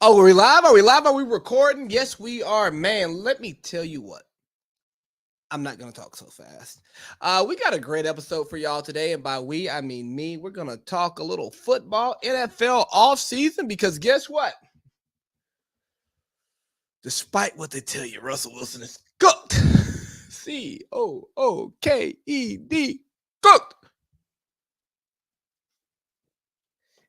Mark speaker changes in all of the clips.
Speaker 1: Oh, are we live? Are we live? Are we recording? Yes, we are. Man, let me tell you what. I'm not going to talk so fast. We got a great episode for y'all today. And by we, I mean me. We're going to talk a little football, NFL offseason, because guess what? Despite what they tell you, Russell Wilson is cooked. Cooked. Cooked.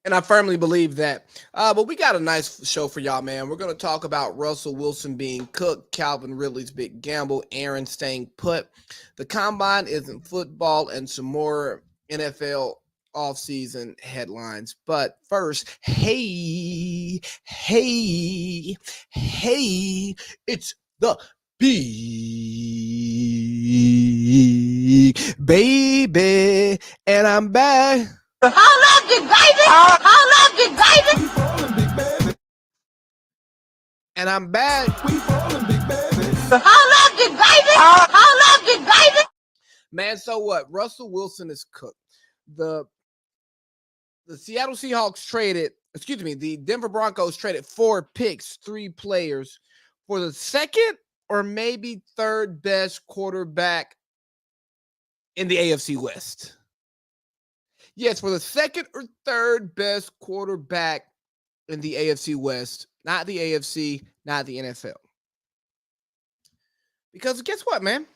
Speaker 1: And I firmly believe that. But we got a nice show for y'all, man. We're going to talk about Russell Wilson being cooked, Calvin Ridley's big gamble, Aaron staying put. The combine isn't football, and some more NFL offseason headlines. But first, hey, it's the big baby, and I'm back.
Speaker 2: Hold up, you baby! Hold up, you baby!
Speaker 1: We falling, big baby. And I'm back. We falling, big baby.
Speaker 2: Hold up, you baby! Hold up, you baby!
Speaker 1: Man, so what? Russell Wilson is cooked. The Seattle Seahawks the Denver Broncos traded 4 picks, 3 players for the second or maybe third best quarterback in the AFC West. Yes, for the second or third best quarterback in the AFC West, not the AFC, not the NFL. Because guess what, man?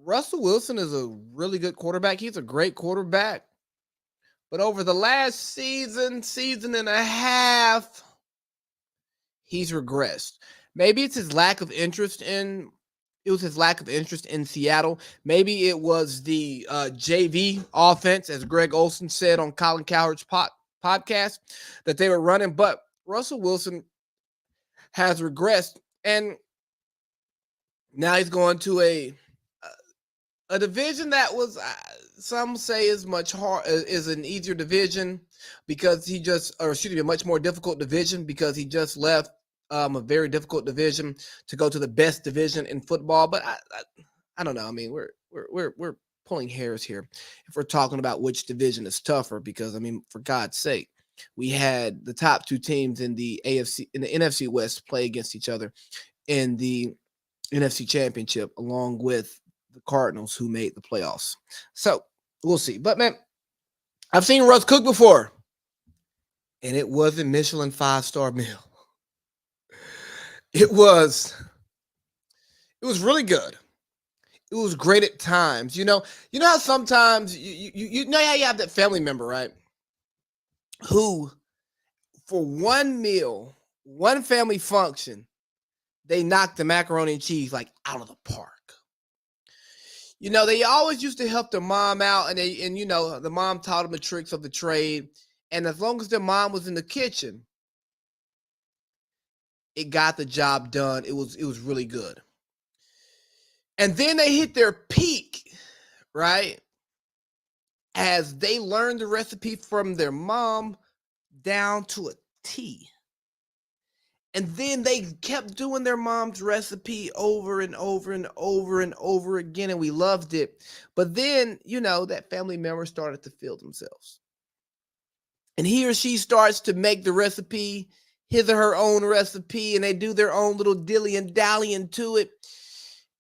Speaker 1: Russell Wilson is a really good quarterback. He's a great quarterback. But over the last season and a half, he's regressed. Maybe it's his lack of interest in Seattle. Maybe it was the JV offense, as Greg Olsen said on Colin Cowherd's podcast, that they were running. But Russell Wilson has regressed, and now he's going to a division that was some say is an easier division because a much more difficult division because he just left a very difficult division to go to the best division in football. But I don't know. I mean, we're pulling hairs here if we're talking about which division is tougher, because I mean, for God's sake, we had the top 2 teams in the NFC West play against each other in the NFC Championship, along with the Cardinals, who made the playoffs. So we'll see. But man, I've seen Russ cook before, and it wasn't Michelin 5-star meal. It was really good. It was great at times. You know how sometimes you know how you have that family member, right? Who, for one meal, one family function, they knocked the macaroni and cheese like out of the park. You know, they always used to help their mom out, and the mom taught them the tricks of the trade. And as long as their mom was in the kitchen, it got the job done. It was really good. And then they hit their peak, right? As they learned the recipe from their mom down to a T. And then they kept doing their mom's recipe over and over and over and over again, and we loved it. But then, that family member started to feel themselves. And he or she starts to make the recipe, his or her own recipe, and they do their own little dilly and dallying to it.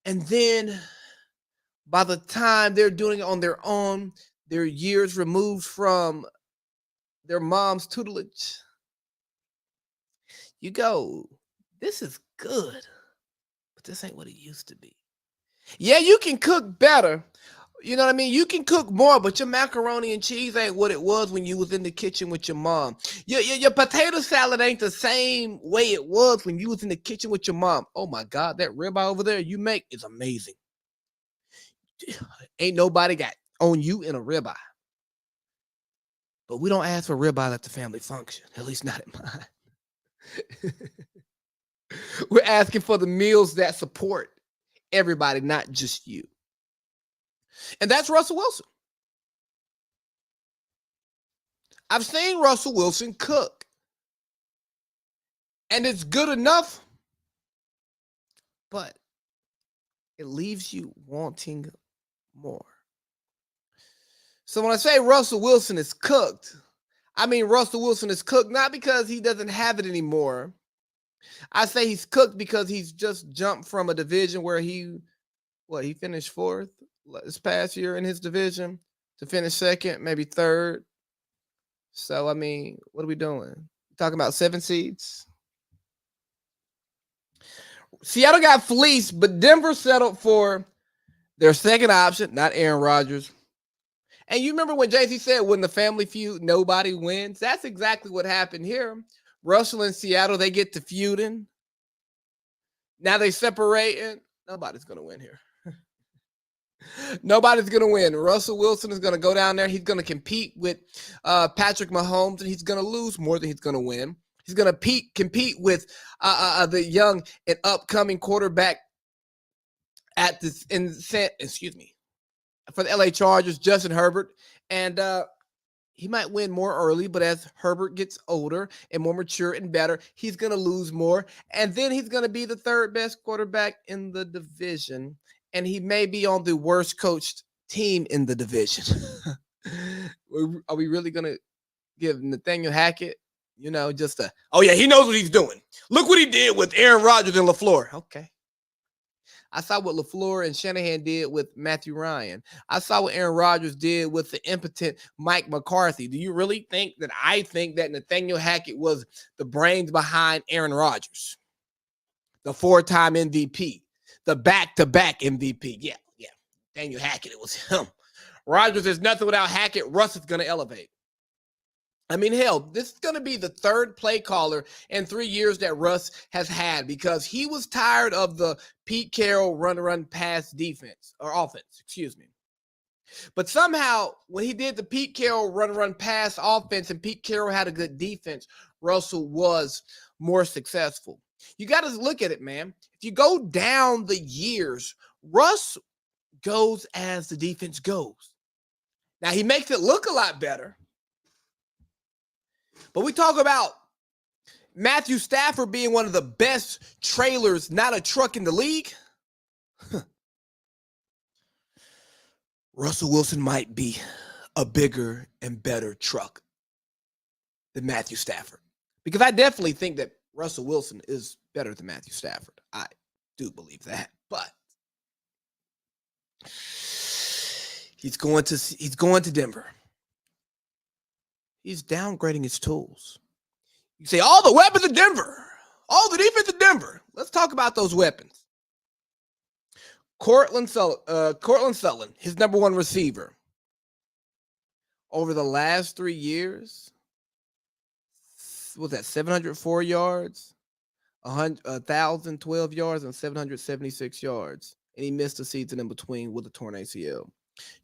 Speaker 1: And then by the time they're doing it on their own, they're years removed from their mom's tutelage. You go, this is good, but this ain't what it used to be. Yeah, you can cook better. You know what I mean? You can cook more, but your macaroni and cheese ain't what it was when you was in the kitchen with your mom. Your potato salad ain't the same way it was when you was in the kitchen with your mom. Oh my God, that ribeye over there you make is amazing. Ain't nobody got on you in a ribeye. But we don't ask for ribeye at the family function, at least not at mine. We're asking for the meals that support everybody, not just you. And that's Russell Wilson. I've seen Russell Wilson cook. And it's good enough, but it leaves you wanting more. So when I say Russell Wilson is cooked, I mean, Russell Wilson is cooked, not because he doesn't have it anymore. I say he's cooked because he's just jumped from a division where he finished fourth this past year in his division to finish second, maybe third. So, I mean, what are we doing? Talking about 7 seeds? Seattle got fleeced, but Denver settled for their second option, not Aaron Rodgers. And you remember when Jay-Z said, when the family feud, nobody wins? That's exactly what happened here. Russell and Seattle, they get to feuding. Now they separating. Nobody's going to win here. Nobody's going to win. Russell Wilson is going to go down there. He's going to compete with Patrick Mahomes, and he's going to lose more than he's going to win. He's going to compete with the young and upcoming quarterback for the LA Chargers, Justin Herbert. And he might win more early, but as Herbert gets older and more mature and better, he's going to lose more. And then he's going to be the third best quarterback in the division. And he may be on the worst coached team in the division. Are we really going to give Nathaniel Hackett, he knows what he's doing. Look what he did with Aaron Rodgers and LaFleur. Okay. I saw what LaFleur and Shanahan did with Matthew Ryan. I saw what Aaron Rodgers did with the impotent Mike McCarthy. Do you really think that I think that Nathaniel Hackett was the brains behind Aaron Rodgers? The 4-time MVP, the back-to-back MVP. Yeah. Nathaniel Hackett, it was him. Rodgers is nothing without Hackett. Russ is going to elevate. I mean, hell, this is going to be the third play caller in 3 years that Russ has had because he was tired of the Pete Carroll run, pass defense or offense, excuse me. But somehow when he did the Pete Carroll run, pass offense and Pete Carroll had a good defense, Russell was more successful. You got to look at it, man. If you go down the years, Russ goes as the defense goes. Now, he makes it look a lot better. But we talk about Matthew Stafford being one of the best trailers, not a truck in the league. Russell Wilson might be a bigger and better truck than Matthew Stafford. Because I definitely think that Russell Wilson is better than Matthew Stafford. I do believe that. But he's going to Denver. He's downgrading his tools. You say, all the weapons of Denver, all the defense of Denver. Let's talk about those weapons. Cortland Sutton, his number one receiver. Over the last 3 years, was that 704 yards, 1,012 yards, and 776 yards. And he missed a season in between with a torn ACL.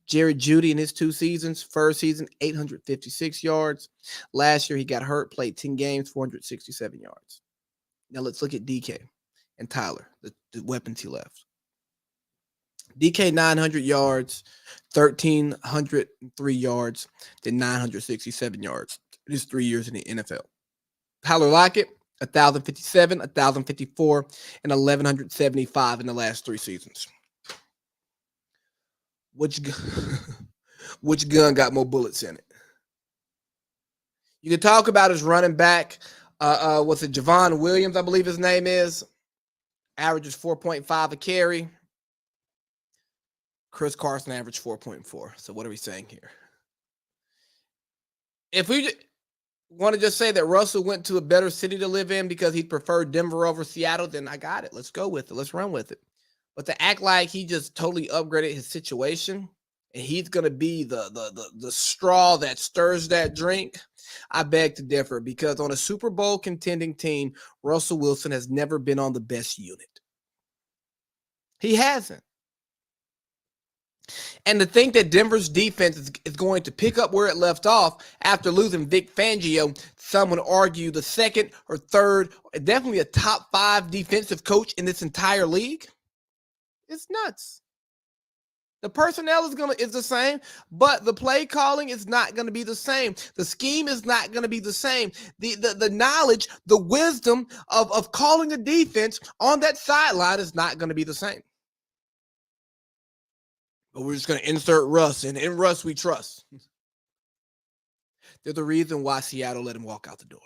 Speaker 1: Jerry Jeudy in his 2 seasons, first season, 856 yards. Last year, he got hurt, played 10 games, 467 yards. Now, let's look at DK and Tyler, the weapons he left. DK, 900 yards, 1,303 yards, then 967 yards. It is 3 years in the NFL. Tyler Lockett, 1,057, 1,054, and 1,175 in the last 3 seasons. Which gun got more bullets in it? You can talk about his running back. What's it? Javon Williams, I believe his name is. Averages 4.5 a carry. Chris Carson averaged 4.4. So what are we saying here? If we want to just say that Russell went to a better city to live in because he preferred Denver over Seattle, then I got it. Let's go with it. Let's run with it. But to act like he just totally upgraded his situation and he's going to be the straw that stirs that drink, I beg to differ because on a Super Bowl contending team, Russell Wilson has never been on the best unit. He hasn't. And to think that Denver's defense is going to pick up where it left off after losing Vic Fangio, some would argue the second or third, definitely a top 5 defensive coach in this entire league, it's nuts. The personnel is the same, but the play calling is not going to be the same. The scheme is not going to be the same. The knowledge, the wisdom of calling a defense on that sideline is not going to be the same. But we're just going to insert Russ, and in Russ we trust. There's a reason why Seattle let him walk out the door.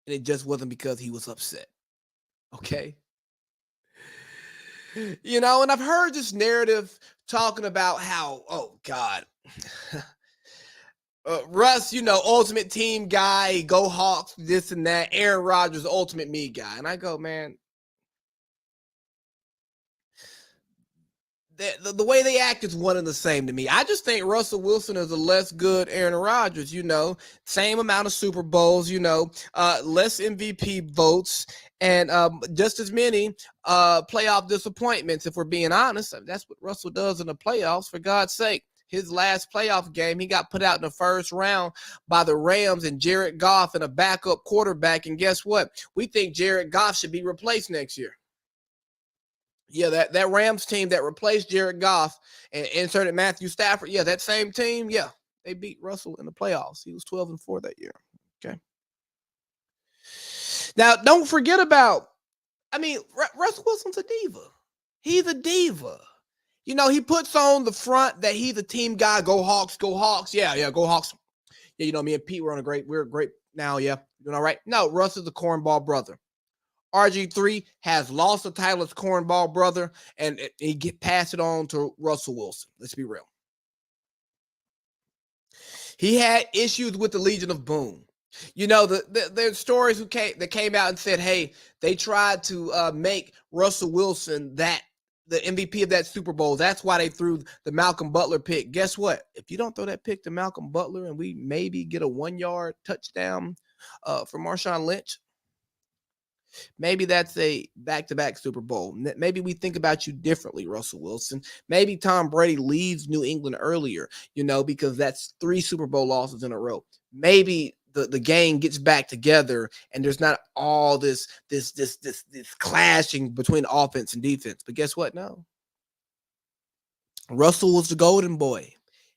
Speaker 1: And it just wasn't because he was upset. Okay? And I've heard this narrative talking about how, oh, God. Russ, ultimate team guy, go Hawks, this and that. Aaron Rodgers, ultimate me guy. And I go, man, the way they act is one and the same to me. I just think Russell Wilson is a less good Aaron Rodgers, same amount of Super Bowls, less MVP votes, and just as many playoff disappointments, if we're being honest. That's what Russell does in the playoffs, for God's sake. His last playoff game, he got put out in the first round by the Rams and Jared Goff and a backup quarterback. And guess what? We think Jared Goff should be replaced next year. Yeah, that Rams team that replaced Jared Goff and inserted Matthew Stafford, yeah, that same team, yeah, they beat Russell in the playoffs. He was 12-4 that year. Okay. Now, don't forget about, Russell Wilson's a diva. He's a diva. He puts on the front that he's a team guy. Go Hawks, go Hawks. Yeah, go Hawks. Yeah, me and Pete, we're great now. Yeah, doing all right. No, Russ is the cornball brother. RG3 has lost the title as cornball brother, and he passed it on to Russell Wilson. Let's be real. He had issues with the Legion of Boom. The stories that came out and said, hey, they tried to make Russell Wilson the MVP of that Super Bowl. That's why they threw the Malcolm Butler pick. Guess what? If you don't throw that pick to Malcolm Butler and we maybe get a 1-yard touchdown from Marshawn Lynch, maybe that's a back-to-back Super Bowl. Maybe we think about you differently, Russell Wilson. Maybe Tom Brady leaves New England earlier, because that's 3 Super Bowl losses in a row. Maybe the gang gets back together and there's not all this clashing between offense and defense. But guess what? No. Russell was the golden boy.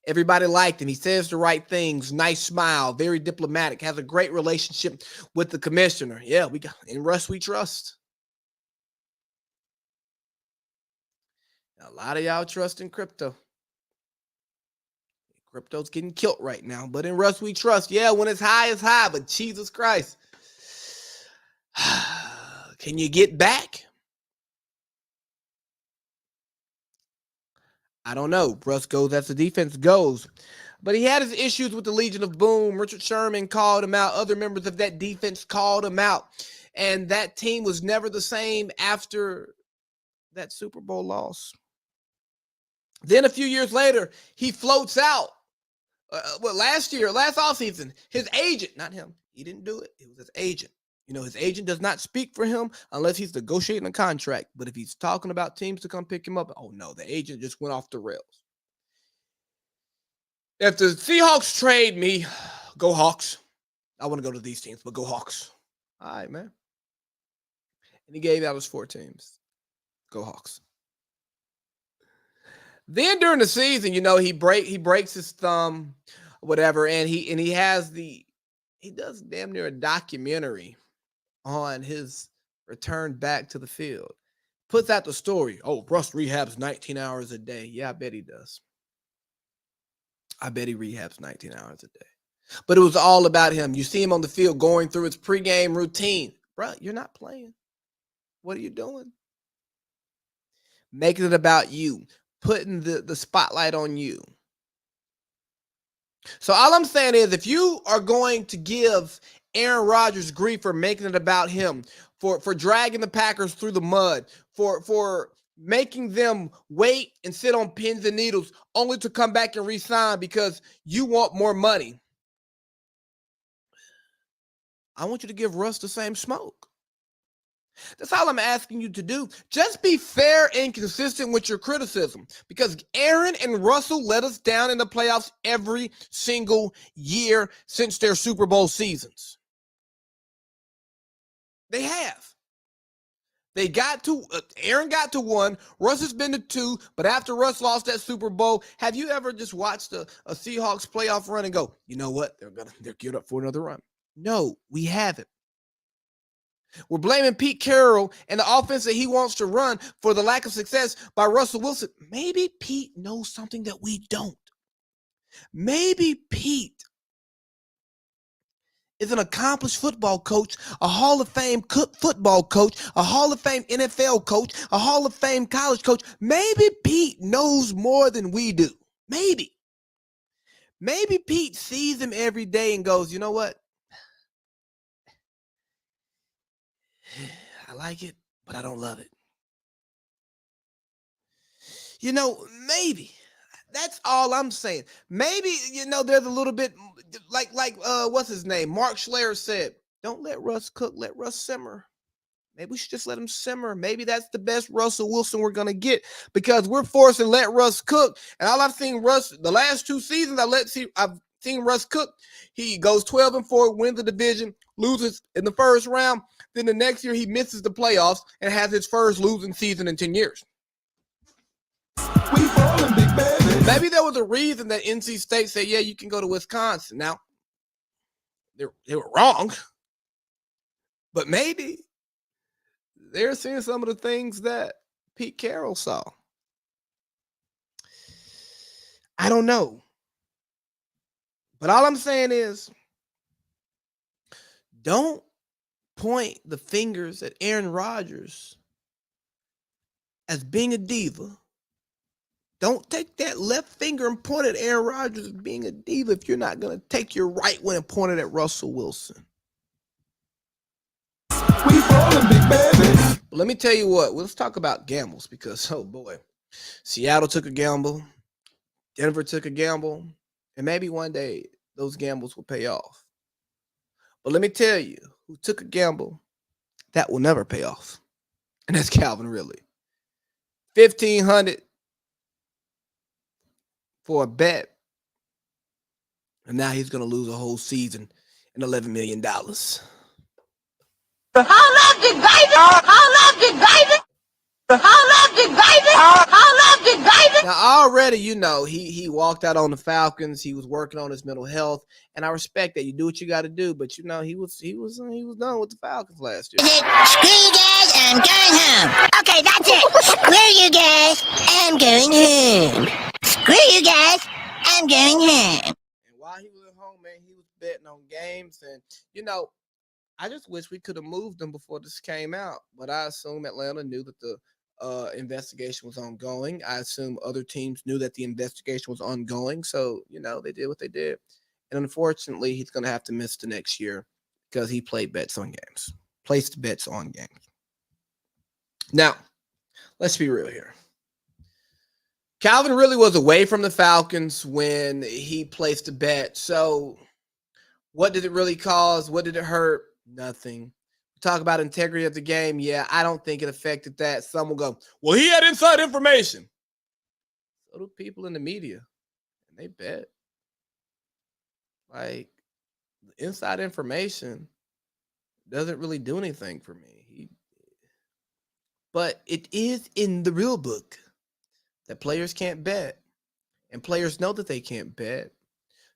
Speaker 1: Everybody liked him. He says the right things, nice smile, very diplomatic, has a great relationship with the commissioner. Yeah, in Russ we trust. A lot of y'all trust in crypto. Crypto's getting killed right now, but in Russ we trust. Yeah, when it's high, but Jesus Christ. Can you get back? I don't know. Russ goes as the defense goes. But he had his issues with the Legion of Boom. Richard Sherman called him out. Other members of that defense called him out. And that team was never the same after that Super Bowl loss. Then a few years later, he floats out. Last offseason, his agent, not him, he didn't do it. It was his agent. His agent does not speak for him unless he's negotiating a contract. But if he's talking about teams to come pick him up, oh no, the agent just went off the rails. If the Seahawks trade me, go Hawks. I want to go to these teams, but go Hawks. All right, man. And he gave out his 4 teams. Go Hawks. Then during the season, he breaks his thumb, whatever, and he does damn near a documentary on his return back to the field. Puts out the story. Oh, Russ rehabs 19 hours a day. Yeah, I bet he does. I bet he rehabs 19 hours a day. But it was all about him. You see him on the field going through his pregame routine. Bro, you're not playing. What are you doing? Making it about you. Putting the spotlight on you. So all I'm saying is, if you are going to give Aaron Rodgers grief for making it about him, for dragging the Packers through the mud, for making them wait and sit on pins and needles only to come back and re-sign because you want more money, I want you to give Russ the same smoke. That's all I'm asking you to do. Just be fair and consistent with your criticism, because Aaron and Russell let us down in the playoffs every single year since their Super Bowl seasons. They have. They got to, Aaron got to 1, Russ has been to 2, but after Russ lost that Super Bowl, have you ever just watched a Seahawks playoff run and go, you know what, they're geared up for another run? No, we haven't. We're blaming Pete Carroll and the offense that he wants to run for the lack of success by Russell Wilson. Maybe Pete knows something that we don't. Maybe Pete is an accomplished football coach, a Hall of Fame football coach, a Hall of Fame NFL coach, a Hall of Fame college coach. Maybe Pete knows more than we do. Maybe Pete sees him every day and goes, you know what? I like it, but I don't love it. Maybe. That's all I'm saying. Maybe, there's a little bit like what's his name? Mark Schleyer said, don't let Russ cook, let Russ simmer. Maybe we should just let him simmer. Maybe that's the best Russell Wilson we're going to get because we're forced to let Russ cook. And all I've seen Russ, the last 2 seasons, I've seen Russ cook. He goes 12-4, wins the division, loses in the first round. Then the next year he misses the playoffs and has his first losing season in 10 years. Maybe there was a reason that NC State said, yeah, you can go to Wisconsin. Now, they were wrong. But maybe they're seeing some of the things that Pete Carroll saw. I don't know. But all I'm saying is, don't point the fingers at Aaron Rodgers as being a diva. Don't take that left finger and point at Aaron Rodgers as being a diva if you're not going to take your right one and point it at Russell Wilson. We falling, big baby. But let me tell you what. Let's talk about gambles because, oh boy, Seattle took a gamble. Denver took a gamble. And maybe one day those gambles will pay off. But let me tell you who took a gamble that will never pay off. And that's Calvin Ridley. $1,500 for a bet. And now he's going to lose a whole season and $11 million.
Speaker 2: Hold up, big baby. Hold up, big baby. Hold up, big baby. Hold up, big baby.
Speaker 1: Now already, he walked out on the Falcons. He was working on his mental health, and I respect that. You do what you got to do, but he was done with the Falcons last year.
Speaker 3: Screw you guys, I'm going home. Okay, that's it. Screw you guys, I'm going home. Screw you guys, I'm going home.
Speaker 1: And while he was at home, man, he was betting on games, and I just wish we could have moved him before this came out. But I assume Atlanta knew that the investigation was ongoing. I assume other teams knew that the investigation was ongoing. So, they did what they did. And unfortunately, he's going to have to miss the next year because he placed bets on games. Now, let's be real here. Calvin Ridley was away from the Falcons when he placed a bet. So what did it really cause? What did it hurt? Nothing. Talk about integrity of the game. Yeah, I don't think it affected that. Some will go, well, he had inside information. So do people in the media. And they bet. Like, inside information doesn't really do anything for me. But it is in the real book that players can't bet. And players know that they can't bet.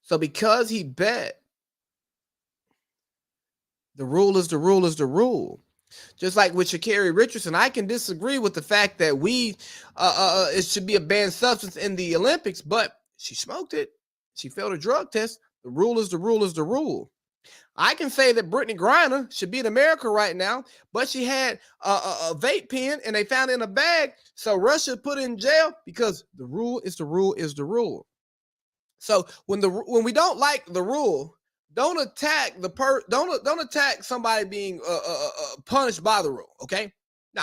Speaker 1: So because he bet, the rule is the rule is the rule. Just like with Sha'Carri Richardson, I can disagree with the fact that it should be a banned substance in the Olympics, but she smoked it. She failed a drug test. The rule is the rule is the rule. I can say that Brittany Griner should be in America right now, but she had a vape pen and they found it in a bag. So Russ should put her in jail because the rule is the rule is the rule. So when we don't like the rule, don't attack don't attack somebody being punished by the rule. Okay, no,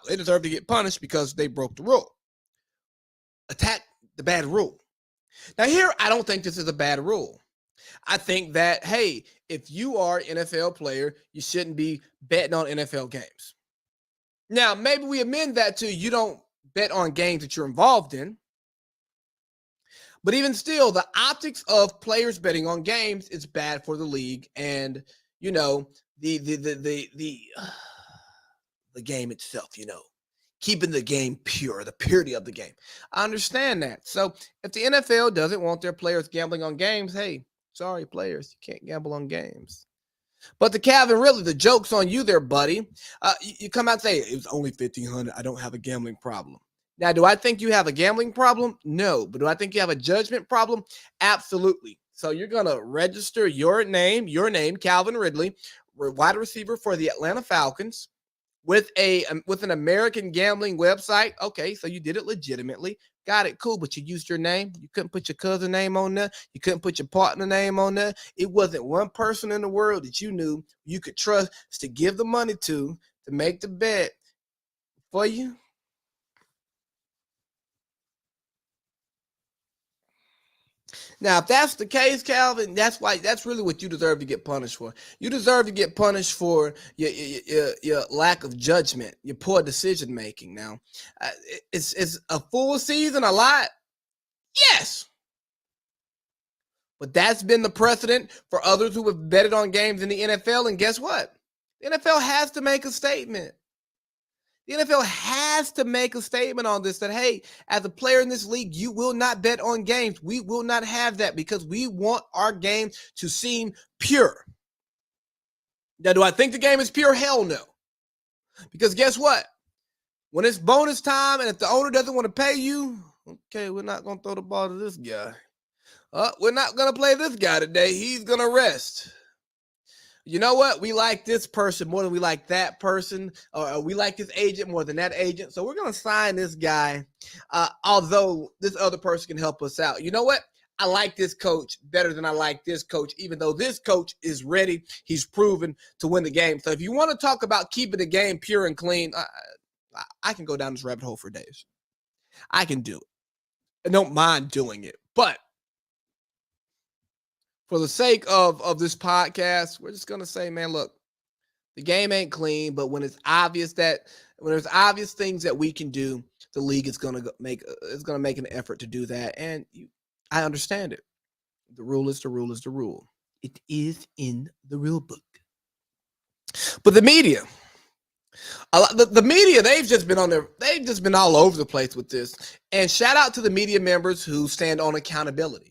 Speaker 1: they deserve to get punished because they broke the rule. Attack the bad rule. Now here, I don't think this is a bad rule. I think that, hey, if you are an NFL player, you shouldn't be betting on NFL games. Now, maybe we amend that to you don't bet on games that you're involved in. But even still, the optics of players betting on games is bad for the league, and the game itself. Keeping the game pure, the purity of the game. I understand that. So if the NFL doesn't want their players gambling on games, hey, sorry, players, you can't gamble on games. But the Calvin Ridley, the joke's on you there, buddy. You come out and say it was only $1,500. I don't have a gambling problem. Now, do I think you have a gambling problem? No. But do I think you have a judgment problem? Absolutely. So you're going to register your name, Calvin Ridley, wide receiver for the Atlanta Falcons, with an American gambling website. Okay, so you did it legitimately. Got it, cool, but you used your name. You couldn't put your cousin name on there. You couldn't put your partner name on there. It wasn't one person in the world that you knew you could trust to give the money to make the bet for you. Now, if that's the case, Calvin, that's really what you deserve to get punished for. You deserve to get punished for your lack of judgment, your poor decision making. Now, it's a full season, a lot. Yes. But that's been the precedent for others who have betted on games in the NFL. And guess what? The NFL has to make a statement. The NFL has to make a statement on this that, hey, as a player in this league, you will not bet on games. We will not have that because we want our game to seem pure. Now, do I think the game is pure? Hell no. Because guess what? When it's bonus time and if the owner doesn't want to pay you, okay, we're not going to throw the ball to this guy. We're not going to play this guy today. He's going to rest. You know what? We like this person more than we like that person, or we like this agent more than that agent. So we're going to sign this guy, although this other person can help us out. You know what? I like this coach better than I like this coach, even though this coach is ready. He's proven to win the game. So if you want to talk about keeping the game pure and clean, I can go down this rabbit hole for days. I can do it. I don't mind doing it. But for the sake of this podcast, we're just gonna say, man, look, the game ain't clean, but when there's obvious things that we can do, the league is gonna make an effort to do that, and I understand it. The rule is the rule is the rule. It is in the rule book. But the media, the media, they've just been all over the place with this. And shout out to the media members who stand on accountability.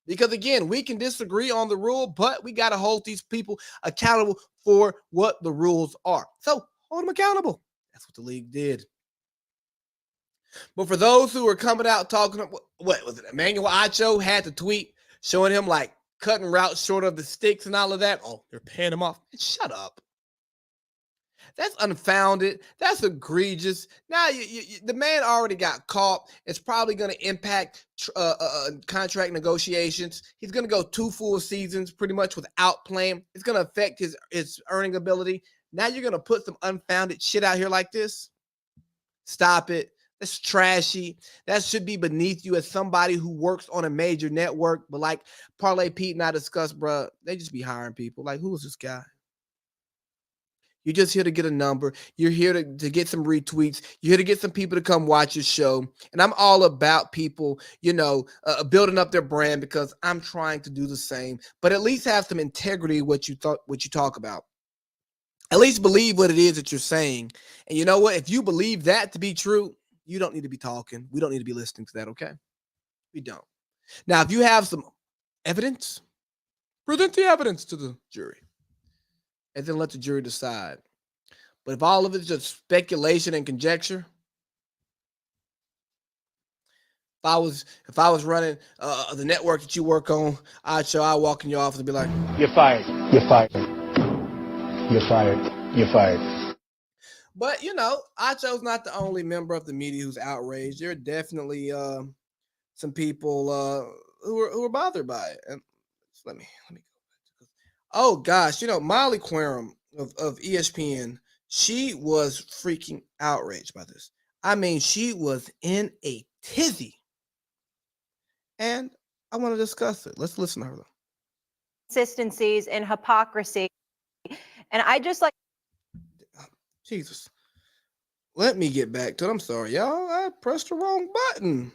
Speaker 1: Because, again, we can disagree on the rule, but we got to hold these people accountable for what the rules are. So hold them accountable. That's what the league did. But for those who are coming out talking, what was it? Emmanuel Acho had to tweet showing him like cutting routes short of the sticks and all of that. Oh, they're paying him off. Shut up. That's unfounded. That's egregious. Now, the man already got caught. It's probably going to impact contract negotiations. He's going to go 2 full seasons pretty much without playing. It's going to affect his earning ability. Now you're going to put some unfounded shit out here like this? Stop it. That's trashy. That should be beneath you as somebody who works on a major network. But like Parlay Pete and I discussed, bro, they just be hiring people. Like, who is this guy? You're just here to get a number. You're here to get some retweets. You're here to get some people to come watch your show. And I'm all about people, building up their brand because I'm trying to do the same. But at least have some integrity what you talk about. At least believe what it is that you're saying. And you know what? If you believe that to be true, you don't need to be talking. We don't need to be listening to that, okay? We don't. Now, if you have some evidence, present the evidence to the jury. And then let the jury decide. But if all of it's just speculation and conjecture, if I was running the network that you work on, I'd walk in your office and be like,
Speaker 4: "You're fired. You're fired. You're fired. You're fired."
Speaker 1: But Acho's not the only member of the media who's outraged. There are definitely some people who are bothered by it. And let me go. Oh gosh, Molly Querim of ESPN, she was freaking outraged by this. I mean, she was in a tizzy. And I want to discuss it. Let's listen to her though.
Speaker 5: Consistencies and hypocrisy. And I just like
Speaker 1: Jesus. Let me get back to it. I'm sorry, y'all. I pressed the wrong button.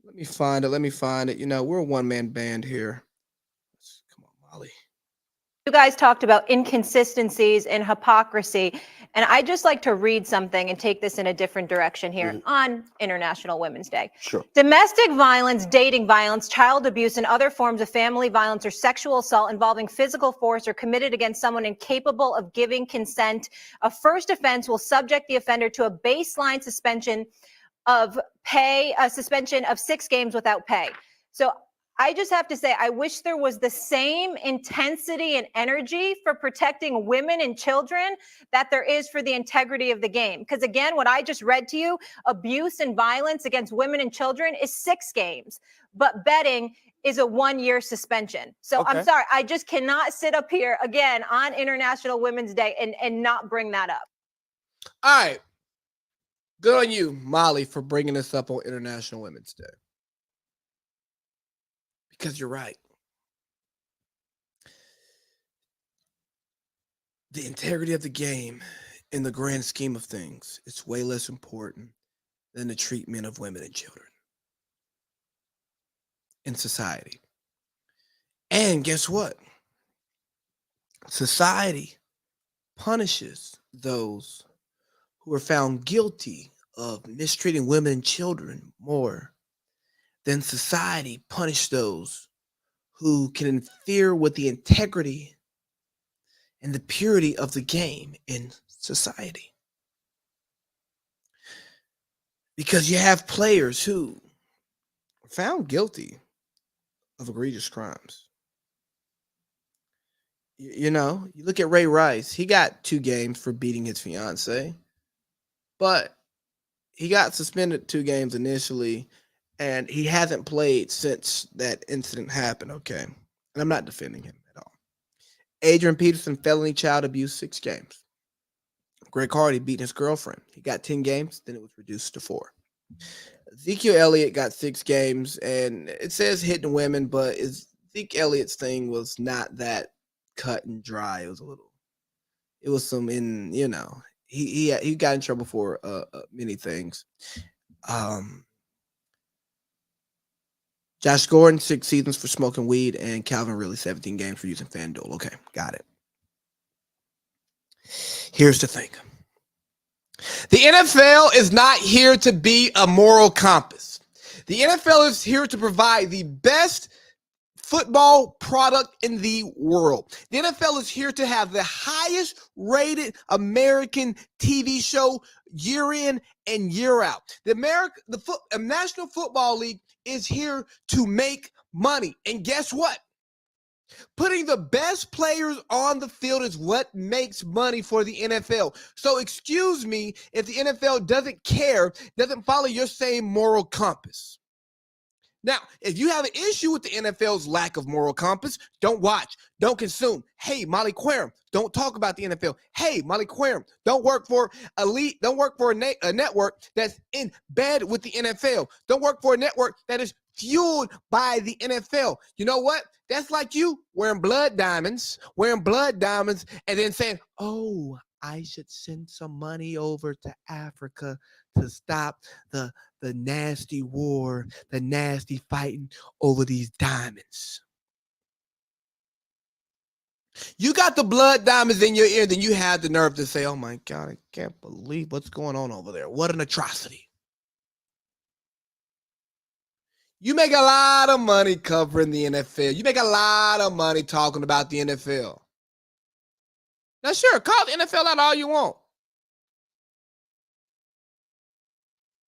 Speaker 1: Let me find it. We're a one-man band here. Come on, Molly.
Speaker 5: You guys talked about inconsistencies and hypocrisy, and I just like to read something and take this in a different direction here on International Women's Day.
Speaker 4: Sure.
Speaker 5: Domestic violence, dating violence, child abuse, and other forms of family violence or sexual assault involving physical force or committed against someone incapable of giving consent. A first offense will subject the offender to a baseline suspension of pay, a suspension of 6 games without pay. So I just have to say, I wish there was the same intensity and energy for protecting women and children that there is for the integrity of the game. Because again, what I just read to you, abuse and violence against women and children is 6 games, but betting is a 1-year suspension. So
Speaker 1: Okay.
Speaker 5: I'm sorry, I just cannot sit up here again on International Women's Day and not bring that up.
Speaker 1: All right. Good on you, Molly, for bringing this up on International Women's Day. Because you're right. The integrity of the game, in the grand scheme of things, it's way less important than the treatment of women and children in society. And guess what? Society punishes those who are found guilty of mistreating women and children more than society punish those who can interfere with the integrity and the purity of the game in society. Because you have players who are found guilty of egregious crimes. You know, you look at Ray Rice, he got 2 games for beating his fiance, but he got suspended 2 games initially, and he hasn't played since that incident happened, okay? And I'm not defending him at all. Adrian Peterson, felony child abuse, 6 games. Greg Hardy beat his girlfriend. He got 10 games, then it was reduced to 4. Ezekiel Elliott got 6 games, and it says hitting women, but Zeke Elliott's thing was not that cut and dry. It was some he got in trouble for many things. Josh Gordon, 6 seasons for smoking weed, and Calvin Ridley, 17 games for using FanDuel. Okay, got it. Here's the thing. The NFL is not here to be a moral compass. The NFL is here to provide the best football product in the world. The NFL is here to have the highest rated American TV show year in and year out. The National Football League is here to make money. And guess what? Putting the best players on the field is what makes money for the NFL. So excuse me if the NFL doesn't follow your same moral compass. Now, if you have an issue with the NFL's lack of moral compass, don't watch, don't consume. Hey, Molly Querim, don't talk about the NFL. Hey, Molly Querim, don't work for a network that's in bed with the NFL. Don't work for a network that is fueled by the NFL. You know what? That's like you wearing blood diamonds, and then saying, oh, I should send some money over to Africa to stop the nasty war, the nasty fighting over these diamonds. You got the blood diamonds in your ear, then you have the nerve to say, oh my God, I can't believe what's going on over there. What an atrocity. You make a lot of money covering the NFL. You make a lot of money talking about the NFL. Now, sure, call the NFL out all you want.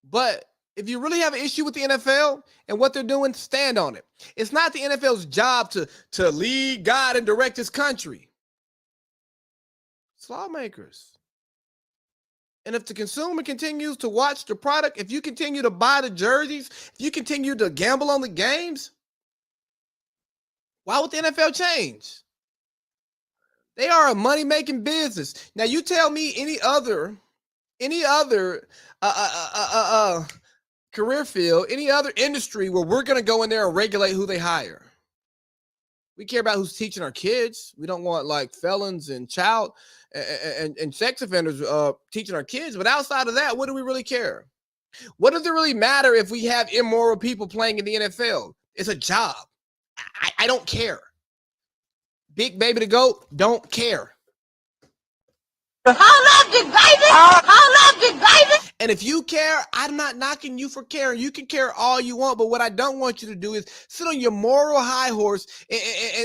Speaker 1: But if you really have an issue with the NFL and what they're doing, stand on it. It's not the NFL's job to lead, guide, and direct this country. It's lawmakers. And if the consumer continues to watch the product, if you continue to buy the jerseys, if you continue to gamble on the games, why would the NFL change? They are a money-making business. Now, you tell me any other career field, any other industry where we're going to go in there and regulate who they hire. We care about who's teaching our kids. We don't want like felons and child and sex offenders teaching our kids. But outside of that, what do we really care? What does it really matter if we have immoral people playing in the NFL? It's a job. I don't care. Big Baby the GOAT, don't care.
Speaker 2: Hold up, big baby. Hold up, big baby.
Speaker 1: And if you care, I'm not knocking you for caring. You can care all you want, but what I don't want you to do is sit on your moral high horse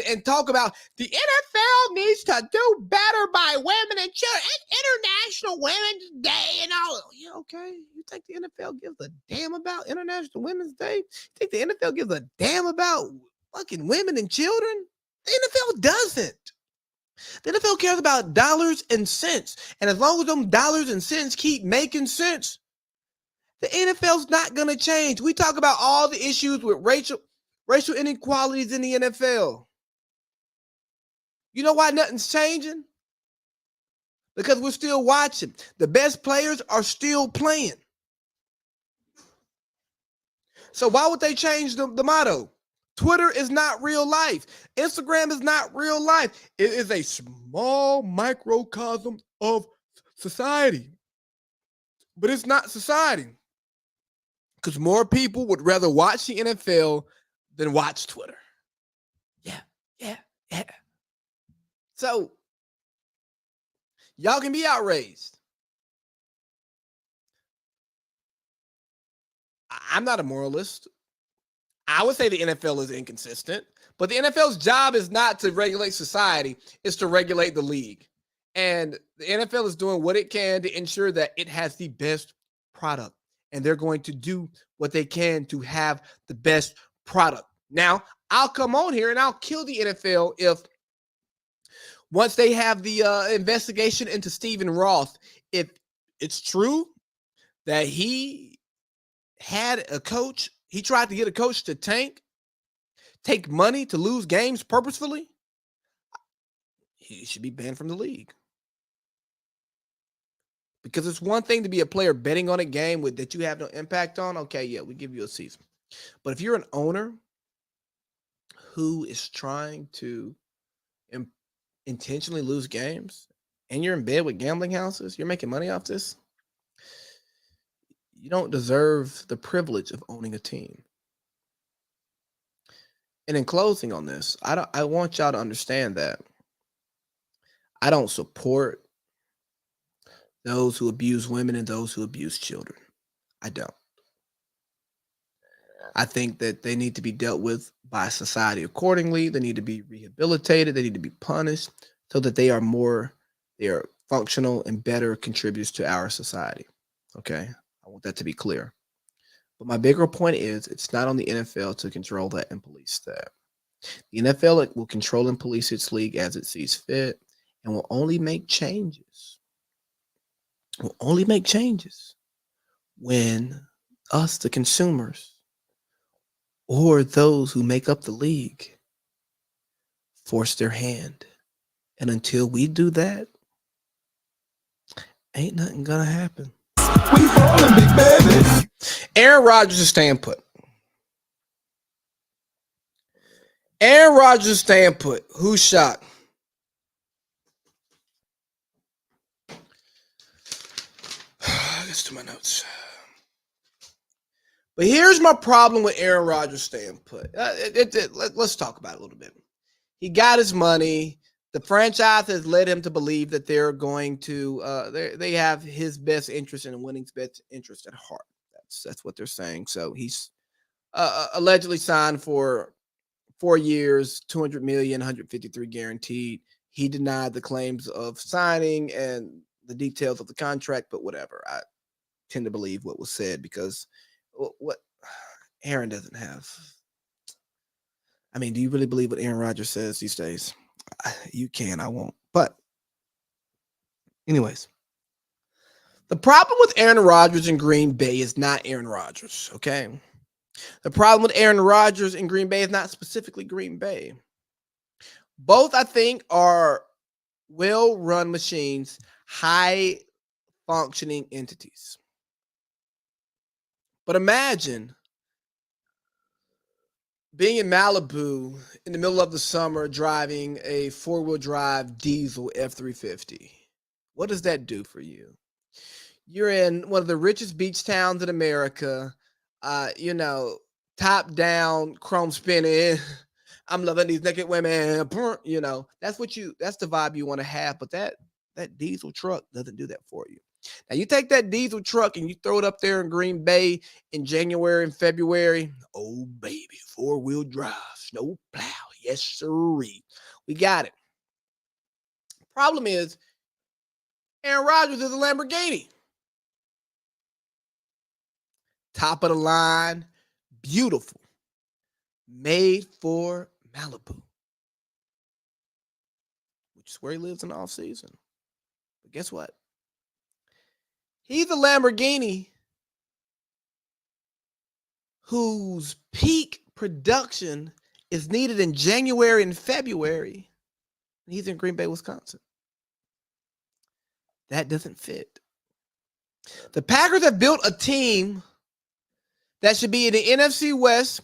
Speaker 1: and talk about the NFL needs to do better by women and children. It's International Women's Day and all. Yeah, okay. You think the NFL gives a damn about International Women's Day? You think the NFL gives a damn about fucking women and children. The NFL doesn't. The NFL cares about dollars and cents. And as long as them dollars and cents keep making sense, the NFL's not going to change. We talk about all the issues with racial inequalities in the NFL. You know why nothing's changing? Because we're still watching. The best players are still playing. So why would they change the motto? Twitter is not real life. Instagram is not real life. It is a small microcosm of society. But it's not society. Because more people would rather watch the NFL than watch Twitter. Yeah. So, y'all can be outraged. I'm not a moralist. I would say the NFL is inconsistent, but the NFL's job is not to regulate society, it's to regulate the league. And the NFL is doing what it can to ensure that it has the best product. And they're going to do what they can to have the best product. Now, I'll come on here and I'll kill the NFL if once they have the investigation into Stephen Ross, if it's true that he had a coach, he tried to get a coach to take money to lose games purposefully, he should be banned from the league. Because it's one thing to be a player betting on a game that you have no impact on. Okay, yeah, we give you a season. But if you're an owner who is trying to intentionally lose games and you're in bed with gambling houses, you're making money off this, you don't deserve the privilege of owning a team. And in closing on this, I want y'all to understand that I don't support those who abuse women and those who abuse children. I don't. I think that they need to be dealt with by society accordingly. They need to be rehabilitated. They need to be punished so that they are functional and better contributors to our society. Okay? I want that to be clear. But my bigger point is it's not on the NFL to control that and police that. The NFL will control and police its league as it sees fit and will only make changes. Will only make changes when us, the consumers, or those who make up the league, force their hand. And until we do that, ain't nothing gonna happen. We falling, big baby. Aaron Rodgers is staying put. Aaron Rodgers is staying put. Who's shocked? Let's do my notes. But here's my problem with Aaron Rodgers staying put. Let's talk about it a little bit. He got his money. The franchise has led him to believe that they're going to they have his best interest and winning's best interest at heart. That's what they're saying. So he's allegedly signed for 4 years, $200 million, 153 guaranteed. He denied the claims of signing and the details of the contract, but whatever. I tend to believe what was said because what Aaron doesn't have. I mean, do you really believe what Aaron Rodgers says these days? You can, I won't. But anyways, the problem with Aaron Rodgers in Green Bay is not Aaron Rodgers, okay? The problem with Aaron Rodgers in Green Bay is not specifically Green Bay. Both, I think, are well-run machines, high-functioning entities. But imagine being in Malibu in the middle of the summer driving a four-wheel drive diesel F-350. What does that do for you? You're in one of the richest beach towns in America, top down, chrome spinning. I'm loving these naked women. That's the vibe you want to have. But that diesel truck doesn't do that for you. Now, you take that diesel truck and you throw it up there in Green Bay in January and February. Oh, baby, four-wheel drive, snow plow. Yes, sirree. We got it. Problem is, Aaron Rodgers is a Lamborghini. Top of the line, beautiful. made for Malibu, which is where he lives in the offseason. But guess what? He's a Lamborghini whose peak production is needed in January and February. And he's in Green Bay, Wisconsin. That doesn't fit. The Packers have built a team that should be in the NFC West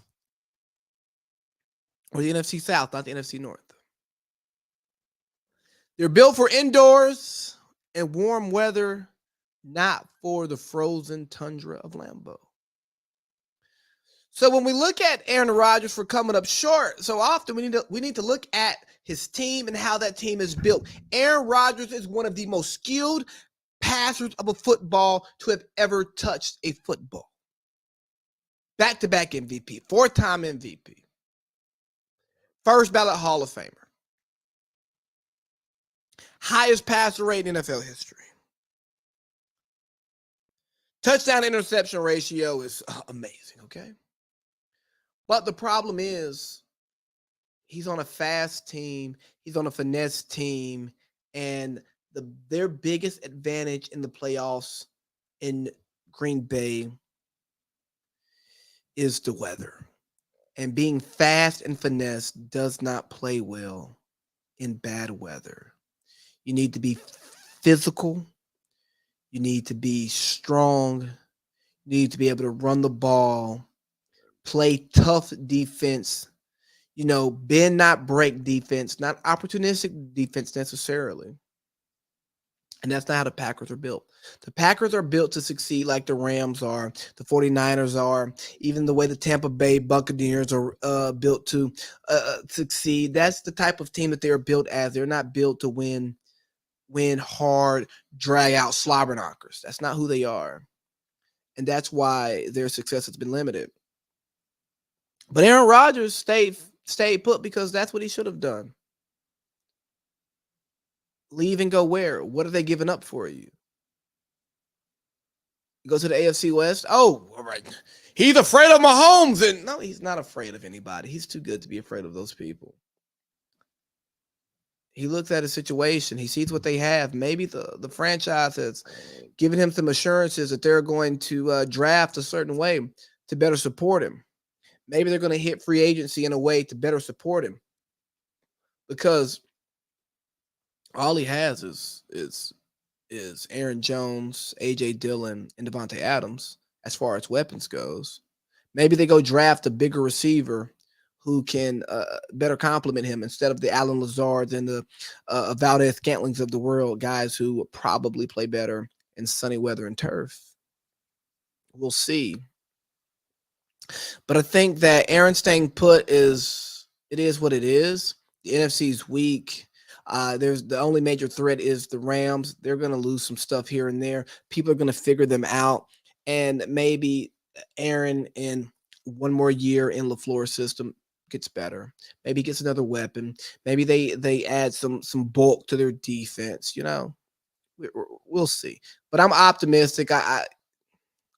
Speaker 1: or the NFC South, not the NFC North. They're built for indoors and warm weather, not for the frozen tundra of Lambeau. So when we look at Aaron Rodgers for coming up short so often, we need to look at his team and how that team is built. Aaron Rodgers is one of the most skilled passers of a football to have ever touched a football. Back-to-back MVP, 4-time MVP. First ballot Hall of Famer. Highest passer rate in NFL history. Touchdown interception ratio is amazing, okay? But the problem is he's on a fast team, he's on a finesse team, and their biggest advantage in the playoffs in Green Bay is the weather. And being fast and finesse does not play well in bad weather. You need to be physical. You need to be strong. You need to be able to run the ball, play tough defense, bend not break defense, not opportunistic defense necessarily. And that's not how the Packers are built. The Packers are built to succeed like the Rams are, the 49ers are, even the way the Tampa Bay Buccaneers are built to succeed. That's the type of team that they're built as. They're not built to win hard, drag out slobber knockers. That's not who they are. And that's why their success has been limited. But Aaron Rodgers stayed put because that's what he should have done. Leave and go where? What are they giving up for you? Go to the AFC West? Oh, all right. He's afraid of Mahomes. And no, he's not afraid of anybody. He's too good to be afraid of those people. He looks at a situation. He sees what they have. Maybe the franchise has given him some assurances that they're going to draft a certain way to better support him. Maybe they're going to hit free agency in a way to better support him. Because all he has is Aaron Jones, A.J. Dillon, and Devontae Adams as far as weapons goes. Maybe they go draft a bigger receiver who can better complement him instead of the Allen Lazards and the Valdez-Scantlings of the world, guys who probably play better in sunny weather and turf. We'll see. But I think that Aaron staying put is what it is. The NFC's weak. There's the only major threat is the Rams. They're going to lose some stuff here and there. People are going to figure them out. And maybe Aaron in one more year in LaFleur's system gets better. Maybe he gets another weapon. Maybe they add some bulk to their defense. We'll see. But I'm optimistic. I'm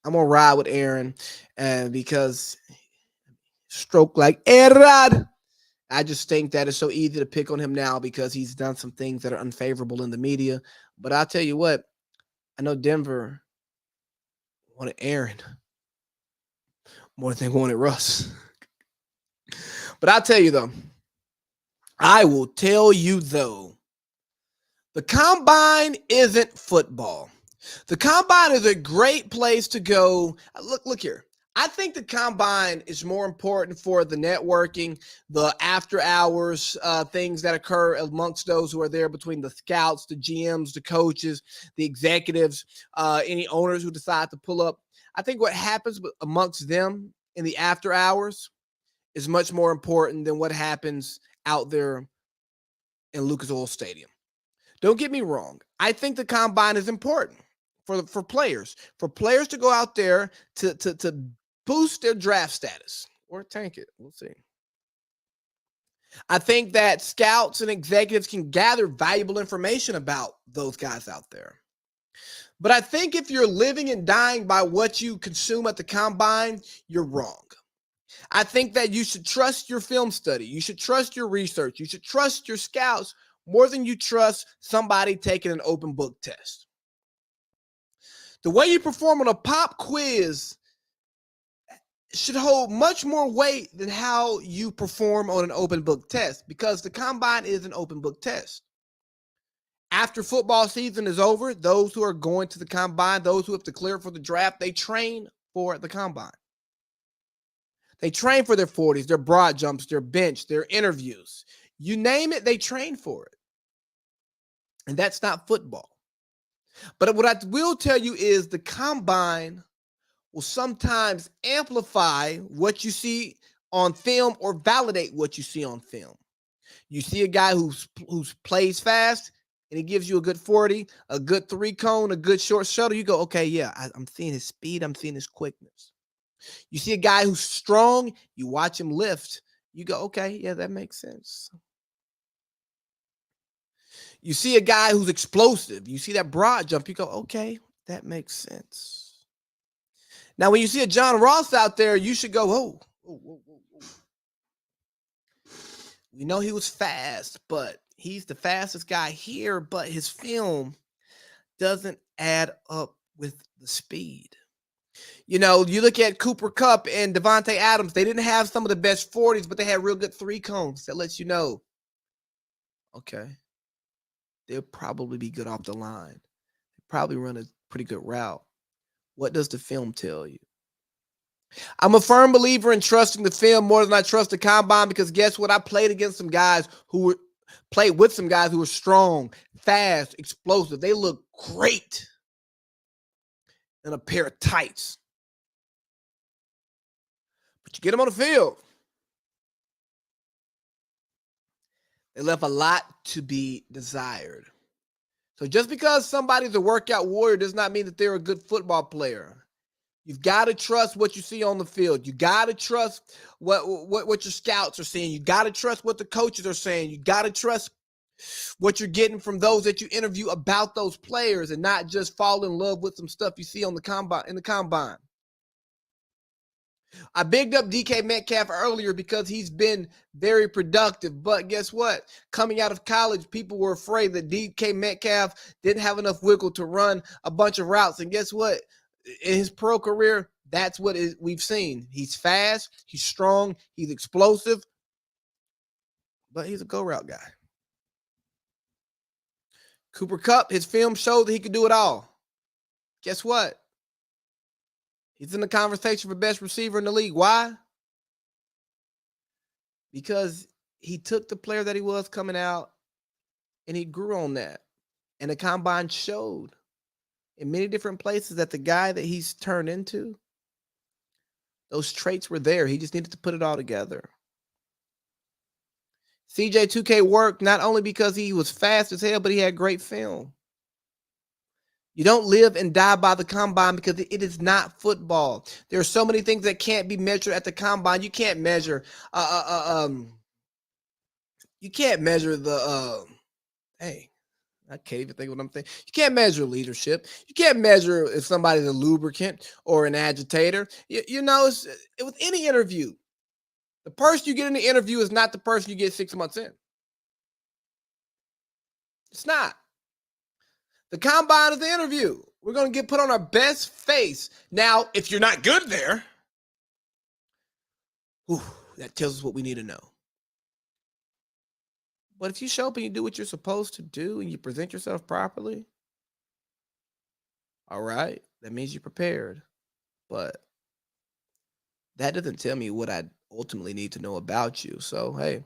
Speaker 1: going to ride with Aaron because stroke like Errad. I just think that it's so easy to pick on him now because he's done some things that are unfavorable in the media. But I'll tell you what, I know Denver wanted Aaron more than they wanted Russ. But I'll tell you, though, the combine isn't football. The combine is a great place to go. Look here. I think the combine is more important for the networking, the after hours, things that occur amongst those who are there between the scouts, the GMs, the coaches, the executives, any owners who decide to pull up. I think what happens amongst them in the after hours is much more important than what happens out there in Lucas Oil Stadium. Don't get me wrong. I think the combine is important for players to go out there to boost their draft status or tank it. We'll see. I think that scouts and executives can gather valuable information about those guys out there. But I think if you're living and dying by what you consume at the combine, you're wrong. I think that you should trust your film study. You should trust your research. You should trust your scouts more than you trust somebody taking an open book test. The way you perform on a pop quiz should hold much more weight than how you perform on an open book test, because the combine is an open book test. After football season is over, those who are going to the combine, those who have declared for the draft, they train for the combine. They train for their 40s, their broad jumps, their bench, their interviews. You name it, they train for it. And that's not football. But what I will tell you is the combine will sometimes amplify what you see on film or validate what you see on film. You see a guy who plays fast and he gives you a good 40, a good 3-cone, a good short shuttle. You go, okay, yeah, I'm seeing his speed. I'm seeing his quickness. You see a guy who's strong. You watch him lift. You go, okay, yeah, that makes sense. You see a guy who's explosive. You see that broad jump. You go, okay, that makes sense. Now, when you see a John Ross out there, you should go, whoa. We know he was fast, but he's the fastest guy here, but his film doesn't add up with the speed. You know, you look at Cooper Kupp and Devontae Adams, they didn't have some of the best 40s, but they had real good 3-cones. That lets you know, okay, they'll probably be good off the line. They probably run a pretty good route. What does the film tell you? I'm a firm believer in trusting the film more than I trust the combine, because guess what? I played against some guys played with some guys who were strong, fast, explosive. They look great in a pair of tights. But you get them on the field, they left a lot to be desired. So just because somebody's a workout warrior does not mean that they're a good football player. You've got to trust what you see on the field. You got to trust what your scouts are saying. You got to trust what the coaches are saying. You got to trust what you're getting from those that you interview about those players, and not just fall in love with some stuff you see on the combine. I bigged up DK Metcalf earlier because he's been very productive. But guess what? Coming out of college, people were afraid that DK Metcalf didn't have enough wiggle to run a bunch of routes. And guess what? In his pro career, that's what we've seen. He's fast, he's strong, he's explosive, but he's a go route guy. Cooper Kupp, his film showed that he could do it all. Guess what? He's in the conversation for best receiver in the league. Why? Because he took the player that he was coming out and he grew on that. And the combine showed in many different places that the guy that he's turned into, those traits were there. He just needed to put it all together. CJ2K worked not only because he was fast as hell, but he had great film. You don't live and die by the combine because it is not football. There are so many things that can't be measured at the combine. You can't measure I can't even think of what I'm thinking. You can't measure leadership. You can't measure if somebody's a lubricant or an agitator. You know, it's with any interview. The person you get in the interview is not the person you get 6 months in. It's not. The combine is the interview. We're going to get put on our best face. Now, if you're not good there, that tells us what we need to know. But if you show up and you do what you're supposed to do and you present yourself properly, all right, that means you're prepared. But that doesn't tell me what I ultimately need to know about you. So, hey,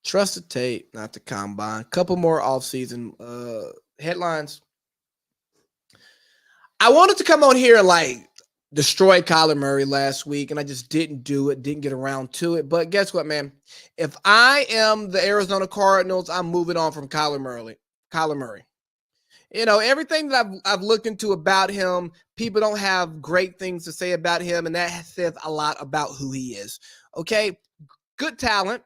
Speaker 1: trust the tape, not the combine. Couple more offseason headlines. I wanted to come on here and destroy Kyler Murray last week, and I just didn't do it, didn't get around to it. But guess what, man? If I am the Arizona Cardinals, I'm moving on from Kyler Murray. You know, everything that I've looked into about him, people don't have great things to say about him, and that says a lot about who he is. Okay, good talent.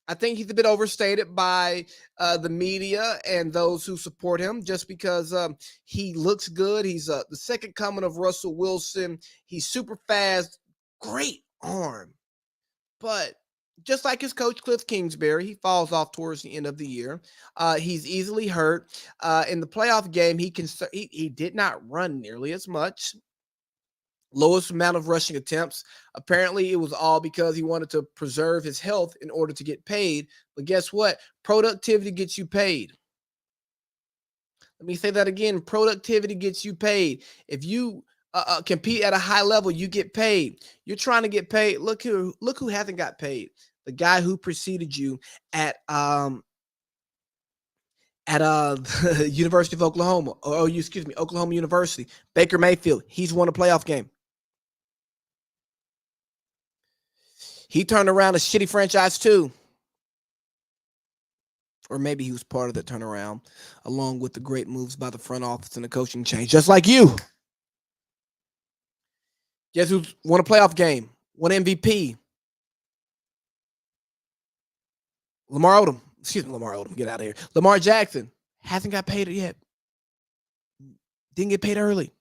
Speaker 1: I think he's a bit overstated by the media and those who support him just because he looks good. He's the second coming of Russell Wilson. He's super fast, great arm. But just like his coach, Cliff Kingsbury, he falls off towards the end of the year. He's easily hurt. In the playoff game, he did not run nearly as much. Lowest amount of rushing attempts. Apparently, it was all because he wanted to preserve his health in order to get paid. But guess what? Productivity gets you paid. Let me say that again. Productivity gets you paid. If you compete at a high level, you get paid. You're trying to get paid. Look who hasn't got paid. The guy who preceded you at the University of Oklahoma, Oklahoma University. Baker Mayfield. He's won a playoff game. He turned around a shitty franchise too. Or maybe he was part of that turnaround, along with the great moves by the front office and the coaching change, just like you. Guess who's won a playoff game? Won MVP? Lamar Odom. Get out of here. Lamar Jackson hasn't got paid yet. Didn't get paid early.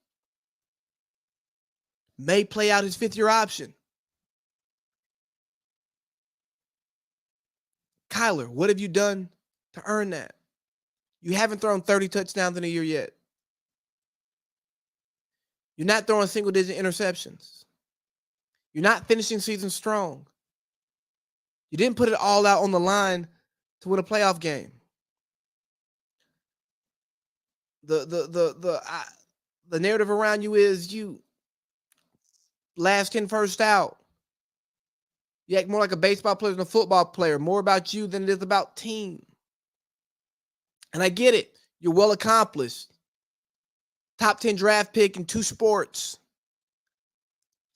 Speaker 1: May play out his fifth-year option. Kyler, what have you done to earn that? You haven't thrown 30 touchdowns in a year yet. You're not throwing single-digit interceptions. You're not finishing season strong. You didn't put it all out on the line to win a playoff game. The narrative around you is you last in, first out. You act more like a baseball player than a football player. More about you than it is about team. And I get it. You're well accomplished. Top 10 draft pick in 2 sports.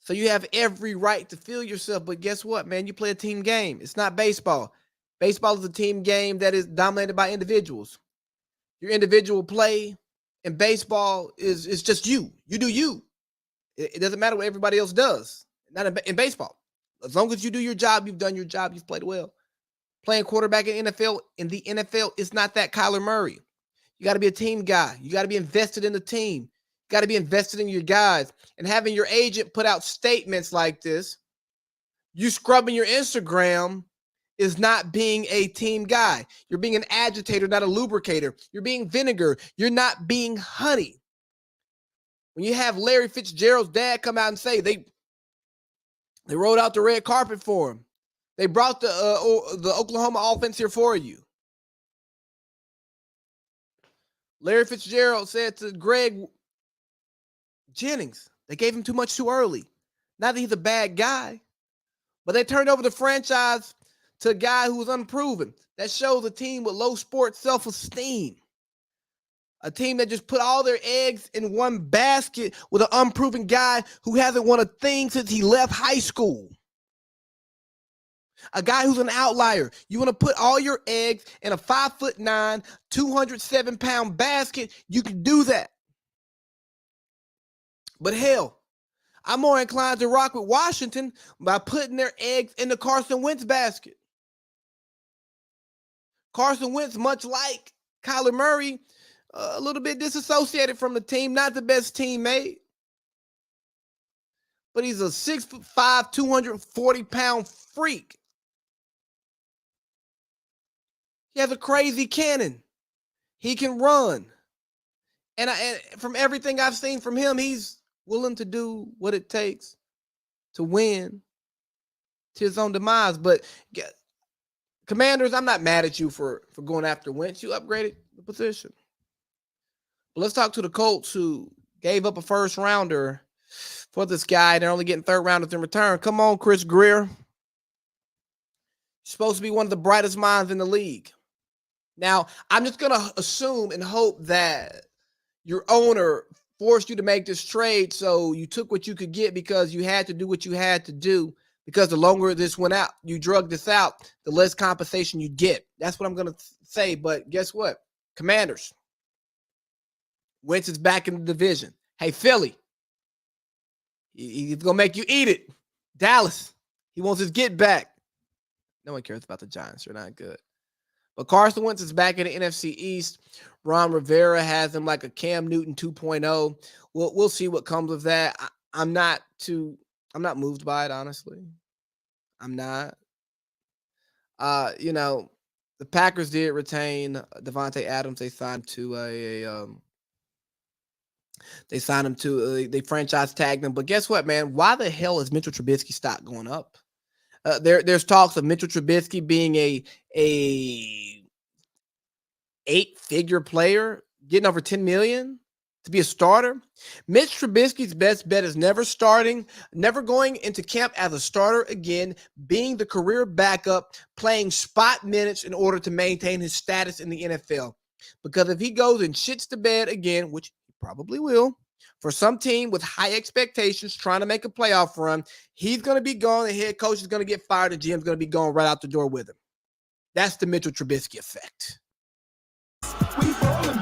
Speaker 1: So you have every right to feel yourself. But guess what, man? You play a team game. It's not baseball. Baseball is a team game that is dominated by individuals. Your individual play in baseball is just you. You do you. It doesn't matter what everybody else does. Not in baseball. As long as you do your job, you've done your job, you've played well. Playing quarterback in the NFL, it's not that Kyler Murray. You got to be a team guy. You got to be invested in the team. You got to be invested in your guys. And having your agent put out statements like this, you scrubbing your Instagram is not being a team guy. You're being an agitator, not a lubricator. You're being vinegar. You're not being honey. When you have Larry Fitzgerald's dad come out and say they rolled out the red carpet for him. They brought the Oklahoma offense here for you. Larry Fitzgerald said to Greg Jennings, they gave him too much too early. Not that he's a bad guy, but they turned over the franchise to a guy who was unproven. That shows a team with low sports self-esteem. A team that just put all their eggs in one basket with an unproven guy who hasn't won a thing since he left high school. A guy who's an outlier. You want to put all your eggs in a 5'9", 207-pound basket, you can do that. But hell, I'm more inclined to rock with Washington by putting their eggs in the Carson Wentz basket. Carson Wentz, much like Kyler Murray, a little bit disassociated from the team, not the best teammate. But he's a 6'5", 240-pound freak. He has a crazy cannon. He can run. And from everything I've seen from him, he's willing to do what it takes to win to his own demise. But Commanders, I'm not mad at you for going after Wentz. You upgraded the position. But let's talk to the Colts, who gave up a first rounder for this guy. They're only getting third rounders in return. Come on, Chris Greer. You're supposed to be one of the brightest minds in the league. Now, I'm just going to assume and hope that your owner forced you to make this trade, so you took what you could get because you had to do what you had to do, because the longer this went out, you drug this out, the less compensation you get. That's what I'm going to say. But guess what? Commanders. Wentz is back in the division. Hey, Philly. He's going to make you eat it. Dallas. He wants his get back. No one cares about the Giants. They're not good. But Carson Wentz is back in the NFC East. Ron Rivera has him like a Cam Newton 2.0. We'll see what comes of that. I'm not too I'm not moved by it, honestly. I'm not. The Packers did retain Devontae Adams. They signed they franchise tagged him. But guess what, man? Why the hell is Mitchell Trubisky stock going up? There's talks of Mitchell Trubisky being a 8-figure player, getting over $10 million to be a starter. Mitch Trubisky's best bet is never going into camp as a starter again, being the career backup, playing spot minutes in order to maintain his status in the NFL. Because if he goes and shits the bed again, which he probably will, for some team with high expectations trying to make a playoff run, he's going to be gone. The head coach is going to get fired. The GM's going to be going right out the door with him. That's the Mitchell Trubisky effect.
Speaker 6: We rolling,